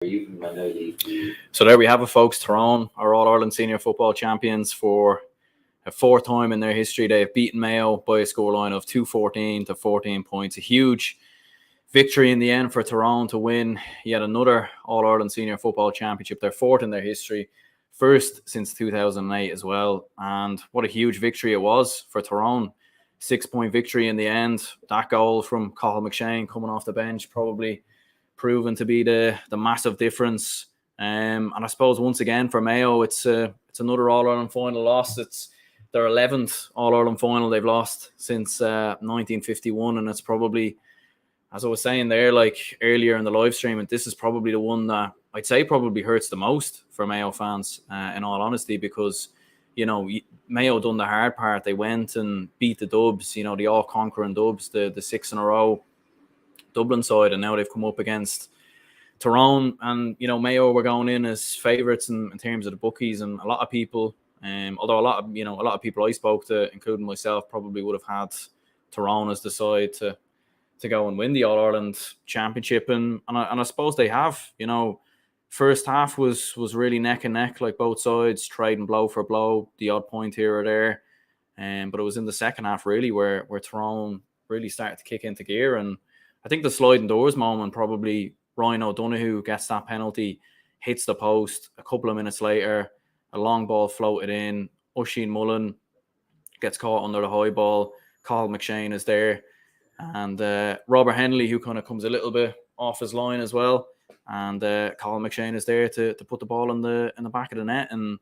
So there we have it, folks. Tyrone are All-Ireland Senior Football Champions for a fourth time in their history. They have beaten Mayo by a scoreline of 2-14 to 14 points. A huge victory in the end for Tyrone to win yet another All-Ireland Senior Football Championship. Their fourth in their history, first since 2008 as well. And what a huge victory it was for Tyrone. 6-point victory in the end. That goal from Cathal McShane coming off the bench probably proven to be the massive difference. And I suppose once again for Mayo, it's another All-Ireland final loss. It's their 11th All-Ireland final they've lost since 1951, and it's probably, as I was saying there, like earlier in the live stream, this is probably the one that I'd say probably hurts the most for Mayo fans, in all honesty, because, you know, Mayo done the hard part. They went and beat the Dubs, you know, the all-conquering Dubs, the 6 in a row Dublin side, and now they've come up against Tyrone, and you know, Mayo were going in as favourites in terms of the bookies, and a lot of people, although a lot of people I spoke to, including myself, probably would have had Tyrone as the side to go and win the All-Ireland Championship, and I suppose they have. You know, first half was really neck and neck, like both sides trading blow for blow, the odd point here or there, but it was in the second half really where Tyrone really started to kick into gear. And I think the sliding doors moment, probably Ryan O'Donoghue gets that penalty, hits the post. A couple of minutes later, a long ball floated in. Oisin Mullen gets caught under the high ball. Cathal McShane is there. And Robert Henley, who kind of comes a little bit off his line as well. And Cathal McShane is there to put the ball in the back of the net. And,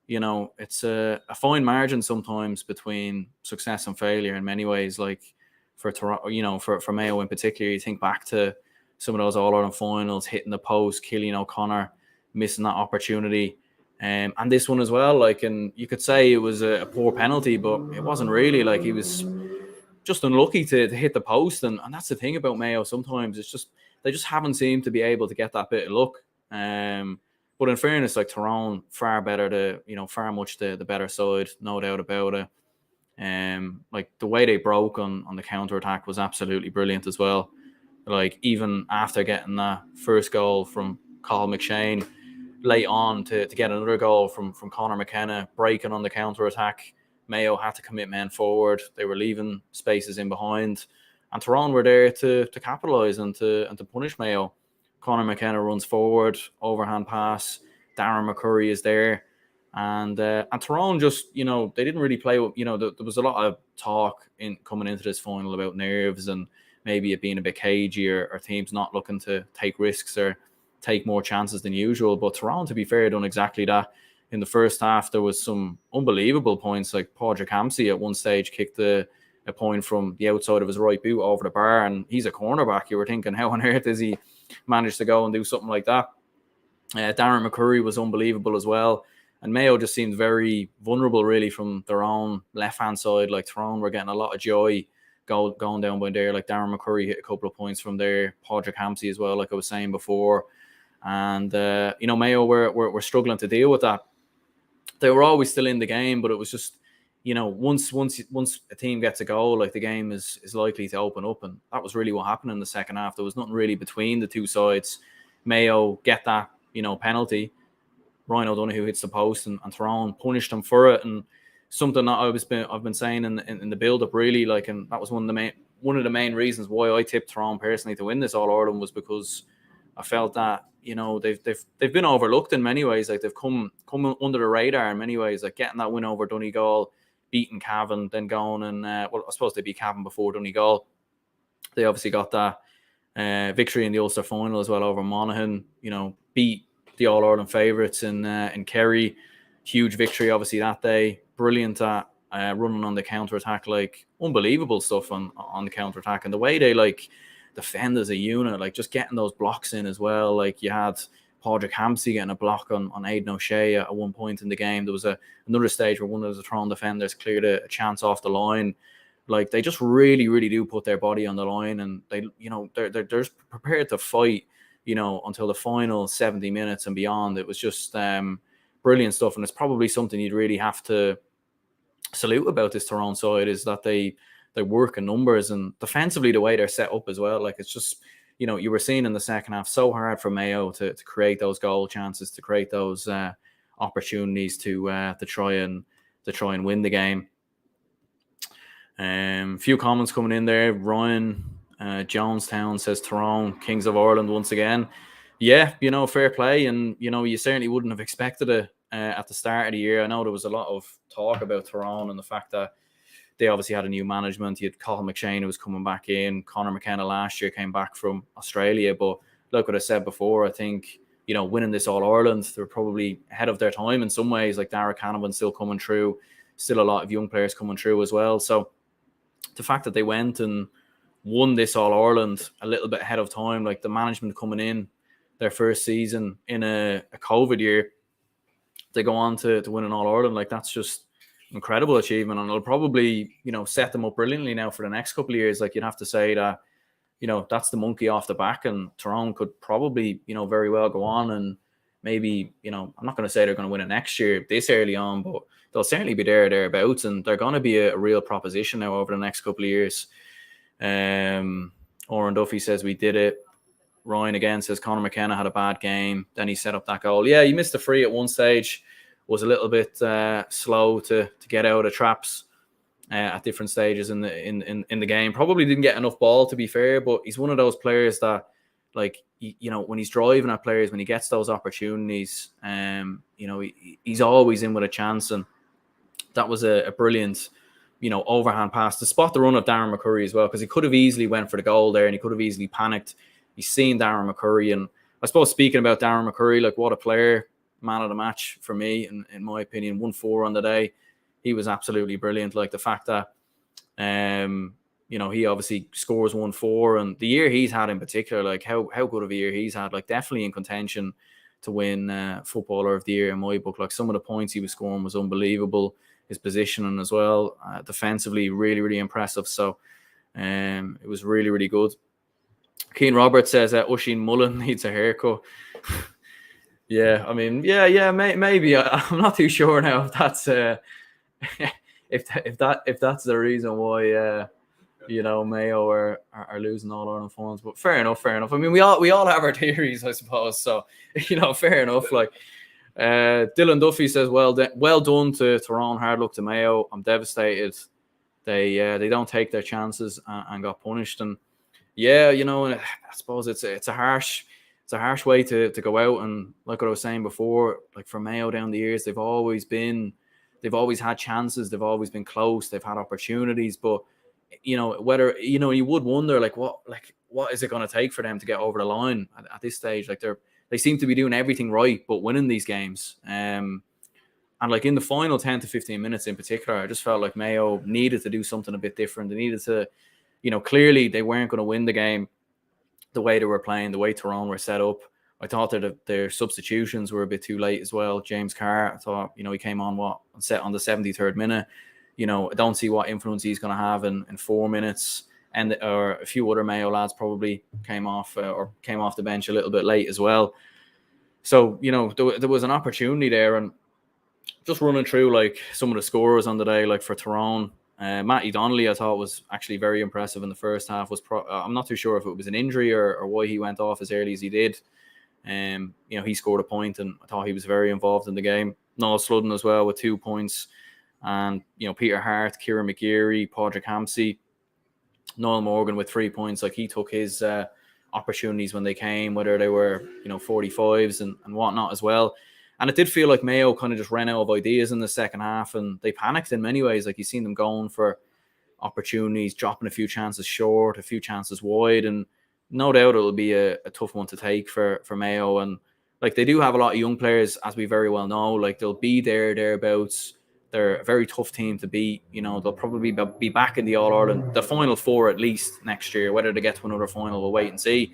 you know, it's a fine margin sometimes between success and failure in many ways. Like, for Toronto, you know, for Mayo in particular, you think back to some of those All-Ireland finals, hitting the post, Cillian O'Connor missing that opportunity, and this one as well. Like, and you could say it was a poor penalty, but it wasn't really. Like, he was just unlucky to hit the post, and that's the thing about Mayo. Sometimes it's just they just haven't seemed to be able to get that bit of luck. But in fairness, like Tyrone, far better, far much the better side, no doubt about it. Like the way they broke on the counter attack was absolutely brilliant as well. Like, even after getting that first goal from Cathal McShane, late on to get another goal from Conor McKenna, breaking on the counter attack, Mayo had to commit men forward. They were leaving spaces in behind, and Tyrone were there to capitalise and to punish Mayo. Conor McKenna runs forward, overhand pass. Darren McCurry is there. And Tyrone just, you know, they didn't really play. You know, there was a lot of talk coming into this final about nerves and maybe it being a bit cagey or teams not looking to take risks or take more chances than usual. But Tyrone, to be fair, done exactly that. In the first half, there was some unbelievable points. Like Padraig Hampsey at one stage kicked a point from the outside of his right boot over the bar, and he's a cornerback. You were thinking, how on earth is he managed to go and do something like that? Darren McCurry was unbelievable as well. And Mayo just seemed very vulnerable, really, from their own left-hand side. Like, Tyrone were getting a lot of joy going down by there. Like, Darren McCurry hit a couple of points from there. Padraig Hampsey as well, like I was saying before. And, Mayo were struggling to deal with that. They were always still in the game, but it was just, once a team gets a goal, like, the game is likely to open up. And that was really what happened in the second half. There was nothing really between the two sides. Mayo get that, penalty. Ryan O'Donoghue hits the post, and Tyrone punished him for it. And something that I've been saying in the build up, really, like, and that was one of the main reasons why I tipped Tyrone personally to win this All Ireland, was because I felt that they've been overlooked in many ways. Like, they've come under the radar in many ways. Like, getting that win over Donegal, beating Cavan, then going and I suppose they beat Cavan before Donegal. They obviously got that victory in the Ulster final as well over Monaghan. Beat the All-Ireland favourites in Kerry. Huge victory, obviously, that day. Brilliant at running on the counter-attack. Like, unbelievable stuff on the counter-attack. And the way they, like, defend as a unit, like, just getting those blocks in as well. Like, you had Padraig Hampsey getting a block on Aidan O'Shea at one point in the game. There was another stage where one of the Tyrone defenders cleared a chance off the line. Like, they just really, really do put their body on the line, and they're just prepared to fight, until the final 70 minutes and beyond. It was just brilliant stuff. And it's probably something you'd really have to salute about this Tyrone side, is that they work in numbers, and defensively the way they're set up as well. Like, it's just you were seeing in the second half, so hard for Mayo to create those goal chances, to create those opportunities to try and win the game. Few comments coming in there. Ryan Jonestown says Tyrone, Kings of Ireland once again. Yeah, fair play. And, you certainly wouldn't have expected it at the start of the year. I know there was a lot of talk about Tyrone and the fact that they obviously had a new management. You had Colin McShane who was coming back in. Conor McKenna last year came back from Australia. But like what I said before, I think, winning this All-Ireland, they're probably ahead of their time in some ways. Like Dereck Canavan still coming through. Still a lot of young players coming through as well. So the fact that they went and won this All-Ireland a little bit ahead of time, like the management coming in their first season in a COVID year, they go on to win an All-Ireland. Like that's just incredible achievement, and it'll probably, set them up brilliantly now for the next couple of years. Like you'd have to say that, that's the monkey off the back, and Tyrone could probably, very well go on and maybe, I'm not going to say they're going to win it next year this early on, but they'll certainly be thereabouts, and they're going to be a real proposition now over the next couple of years. Oren Duffy says we did it. Ryan again says Conor McKenna had a bad game. Then he set up that goal. Yeah, he missed a free at one stage. Was a little bit slow to get out of traps at different stages in the game. Probably didn't get enough ball, to be fair, but he's one of those players that, like, when he's driving at players, when he gets those opportunities, he's always in with a chance. And that was a brilliant, overhand pass to spot the run of Darren McCurry as well, because he could have easily went for the goal there and he could have easily panicked. He's seen Darren McCurry, and I suppose speaking about Darren McCurry, like what a player, man of the match for me, in my opinion, 1-4 on the day. He was absolutely brilliant. Like the fact that, he obviously scores 1-4, and the year he's had in particular, like how good of a year he's had, like definitely in contention to win Footballer of the Year in my book. Like some of the points he was scoring was unbelievable. His positioning as well, defensively, really, really impressive. So it was really, really good. Keane Roberts says that Oisin Mullen needs a haircut. Yeah, I mean, maybe. I'm not too sure now if that's if that's the reason why Mayo are losing all Ireland funds. But fair enough. I mean, we all have our theories, I suppose. So fair enough. Like Dylan Duffy says, well done to Tyrone. Hard luck to Mayo. I'm devastated. They don't take their chances and got punished. And yeah, I suppose it's a harsh way to go out. And like what I was saying before, like for Mayo down the years, they've always had chances, they've always been close, they've had opportunities, but whether you would wonder like what is it going to take for them to get over the line at this stage? Like they seem to be doing everything right but winning these games. And like in the final 10 to 15 minutes in particular, I just felt like Mayo needed to do something a bit different. They needed to, clearly they weren't going to win the game the way they were playing, the way Tyrone were set up. I thought that their substitutions were a bit too late as well. James Carr, I thought, he came on set on the 73rd minute. I don't see what influence he's going to have in 4 minutes. And or a few other Mayo lads probably came off the bench a little bit late as well. So, there was an opportunity there. And just running through like some of the scorers on the day, like for Tyrone, Matty Donnelly, I thought was actually very impressive in the first half. I'm not too sure if it was an injury or why he went off as early as he did. He scored a point, and I thought he was very involved in the game. Noel Sludden as well with 2 points, and Peter Hart, Kieran McGeary, Padraig Hampsey, Noel Morgan with 3 points. Like he took his opportunities when they came, whether they were 45s and whatnot as well. And it did feel like Mayo kind of just ran out of ideas in the second half, and they panicked in many ways. Like you've seen them going for opportunities, dropping a few chances short, a few chances wide, and no doubt it'll be a tough one to take for Mayo. And like they do have a lot of young players, as we very well know. Like they'll be thereabouts. They're a very tough team to beat. They'll probably be back in the All-Ireland, the Final Four at least next year. Whether they get to another final, we'll wait and see.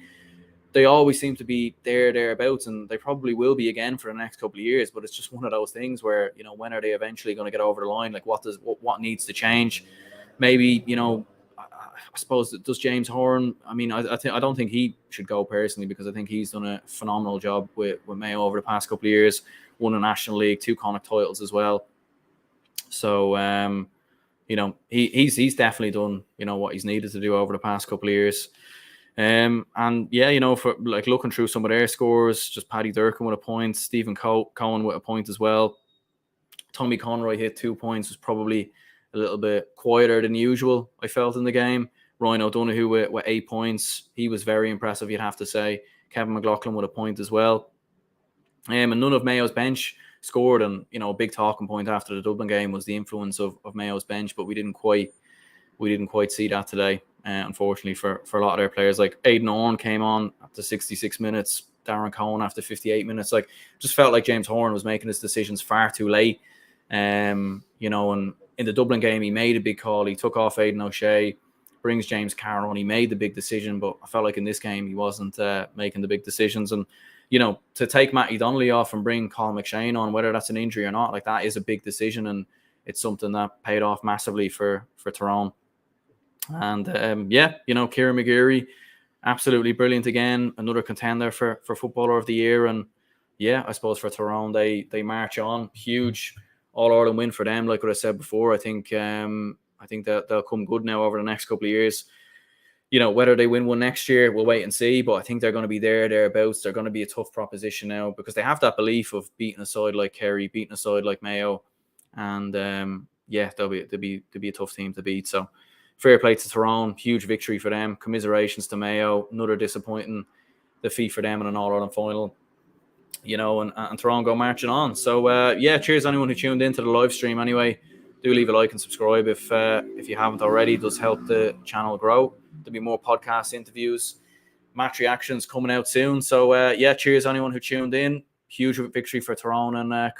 They always seem to be thereabouts, and they probably will be again for the next couple of years. But it's just one of those things where, when are they eventually going to get over the line? Like what needs to change? Maybe, I suppose, does James Horan, I mean, I don't think he should go personally, because I think he's done a phenomenal job with Mayo over the past couple of years. Won a National League, 2 Connacht titles as well. So, he's definitely done, what he's needed to do over the past couple of years. And yeah, for like looking through some of their scores, just Paddy Durkin with a point, Stephen Cohen with a point as well. Tommy Conroy hit 2 points, was probably a little bit quieter than usual, I felt, in the game. Ryan O'Donoghue with 8 points. He was very impressive, you'd have to say. Kevin McLaughlin with a point as well. And none of Mayo's bench scored. And, a big talking point after the Dublin game was the influence of Mayo's bench, but we didn't quite see that today, unfortunately, for a lot of their players. Like Aidan Orne came on after 66 minutes, Darren Cohen after 58 minutes. Like, just felt like James Horan was making his decisions far too late. And in the Dublin game, he made a big call. He took off Aidan O'Shea, brings James Carr on. He made the big decision, but I felt like in this game he wasn't making the big decisions. And to take Matty Donnelly off and bring Colin McShane on, whether that's an injury or not, like that is a big decision, and it's something that paid off massively for Tyrone. And Kieran McGeary, absolutely brilliant again, another contender for Footballer of the Year. And yeah, I suppose for Tyrone, they march on. Huge All-Ireland win for them. Like what I said before, I think that they'll come good now over the next couple of years. Whether they win one next year, we'll wait and see. But I think they're going to be thereabouts. They're going to be a tough proposition now because they have that belief of beating a side like Kerry, beating a side like Mayo, and they'll be a tough team to beat. So fair play to Tyrone, huge victory for them. Commiserations to Mayo, another disappointing defeat for them in an All-Ireland final. And Tyrone go marching on. So cheers anyone who tuned into the live stream. Anyway, do leave a like and subscribe if you haven't already. It does help the channel grow. There'll be more podcast interviews, match reactions coming out soon. So cheers anyone who tuned in. Huge victory for Tyrone, and